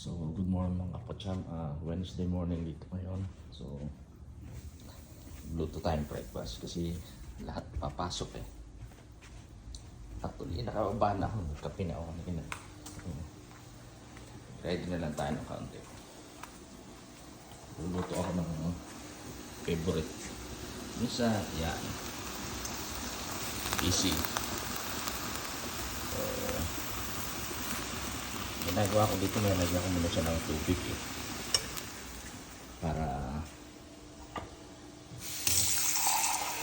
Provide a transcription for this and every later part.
So, good morning mga kapatsyam. Wednesday morning dito ngayon. So, luto tayong breakfast kasi lahat papasok eh. Actually, nakababa na ako. Kape na ako kanina. Ready na lang tayo ng kaunti. Luluto ako ng favorite. Misa, yan. Easy. Ginagawa ko dito, may lagyan ko muna siya ng tubig eh. Para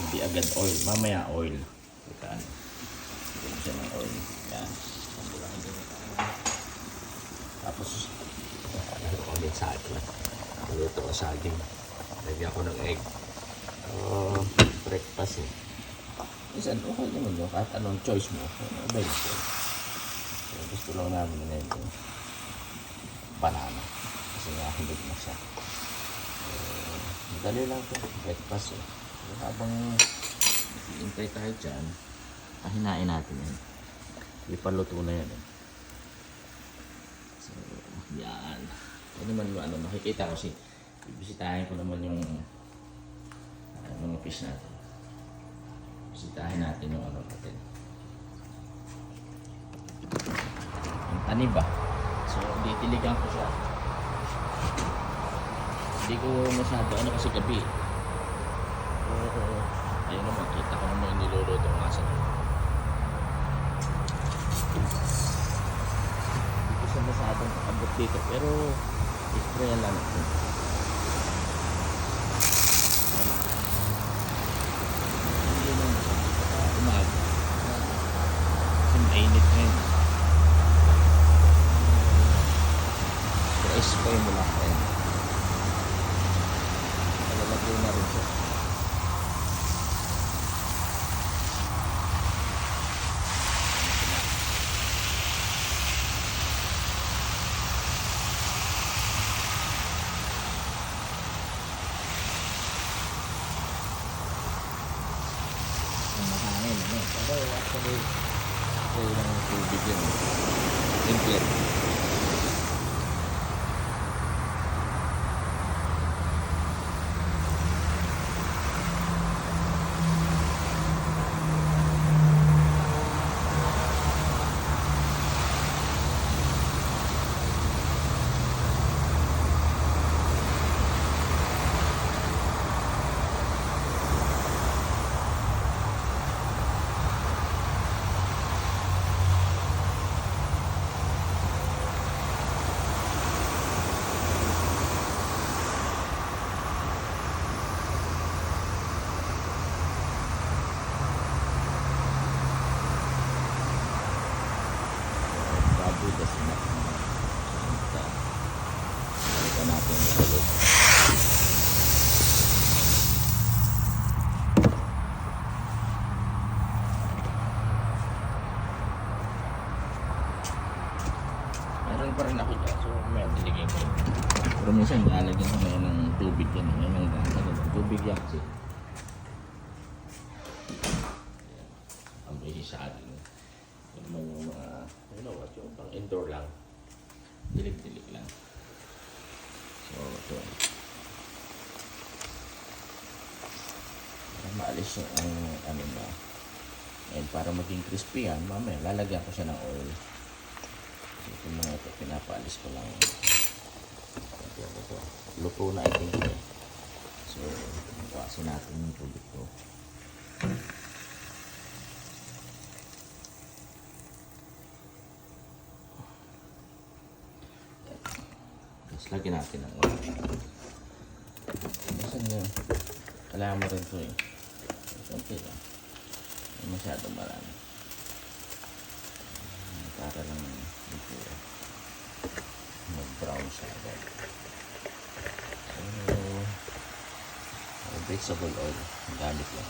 hindi agad oil. Mamaya oil. Ika ano. Lagyan siya ng oil. Yan. Tapos, lalo ko ulit saging. Luto ko saging. Lagyan ko ng egg. Breakfast eh. Minsan, okay naman yun. Kahit anong choice mo. Abay na siya. Gusto lang namin na yung banana kasi nga hindi na siya madali lang ito breakfast eh. So, habang hintay tayo dyan hinain natin yan ipaluto na yan eh. So yan ano naman ano, makikita ko bibisitahin ko naman yung mga fish natin bisitahin natin yung ano natin ani ba? So, ditiligan ko siya. Hindi ko masyado ano kasi gabi. Ayun naman, kita ko naman yung niluluto ng asan. Hindi ko siya masyadong abot dito, pero isprayan lang ito. Hindi naman siya. Umaga. Kasi mainit ngayon. Spray mo lang eh. Nalalagay na rin siya. Ang mahangin ano. Pero actually spray lang yung tubig yun. Simple. Natin sa loob. Meron pa rin ako dyan, so may diligay ko. Pero minsan lalagyan ko ngayon ng tubig yan. Ngayon ng tubig yan kasi ang bihis sa atin. Yung mga you know what, yung pang indoor lang. Dilig-dilig lang. So, ito. Para maalis yung ano na. And para maging crispy yan, mamaya lalagyan ko siya ng oil. So, ito mga ito, pinapaalis ko lang. Ito. Luto na ito. So, iwasin natin yung tubig ko. Lagyan natin ang oil. Masan yun? Kailangan mo rin ito eh. Kunti lang. Hindi masyadong marami. Para lang ito mag-brown siya agad. So, vegetable oil. Gamit lang.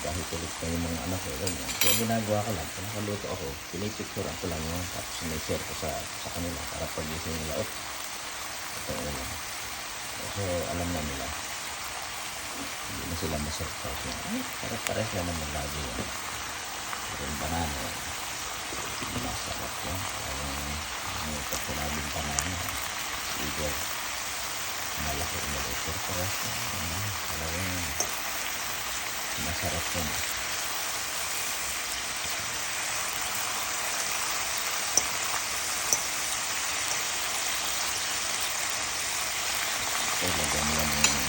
Kahit ulit na yung mga anak ko. Kaya ginagawa ko lang, kung nakaluto ako, pinipicturean ko lang yun, tapos sinishare ko sa kanila para pag-isip nila, ito na lang. So, alam na nila. Hindi na sila masurprise yan. Ay, pares lang naman lagi yan. Pero yung banana yan. Masarap yan. Parang pag sinabing banana, either malaki o maliit. Pero pares yan. Talagang masarap yan. So, lagyan mo lang yung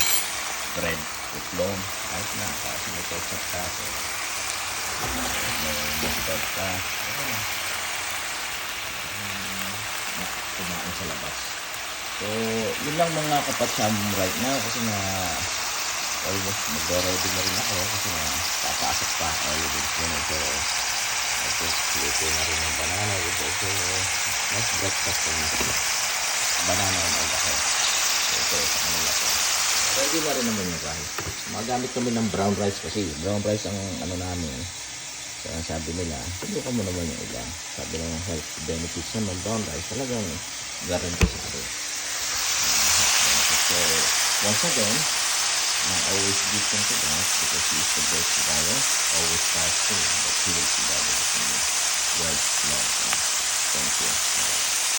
bread, itlog, kahit na, kasi may ketchup ka, so, may mustard ka, okay na. Kumain sa labas. So, yun lang mga kapatsam right now, kasi nga, almost mag-ready na rin ako, kasi nga, papasok pa ako ulit yun. So, I think, luto na rin yung banana, with also, nice breakfast and banana and all ako. Ito, sa kanila ko. Ready na rin naman yung rice. Magamit kami ng brown rice kasi. Brown rice ang ano namin. Kaya sabi nila, subukan mo naman yung iba. Sabi ng health benefits naman, brown rice. Talagang guarantee sa akin. So, once again, I always give thanks to God because He is the great provider, always fasting, but He will provide everything. God's love. Thank you.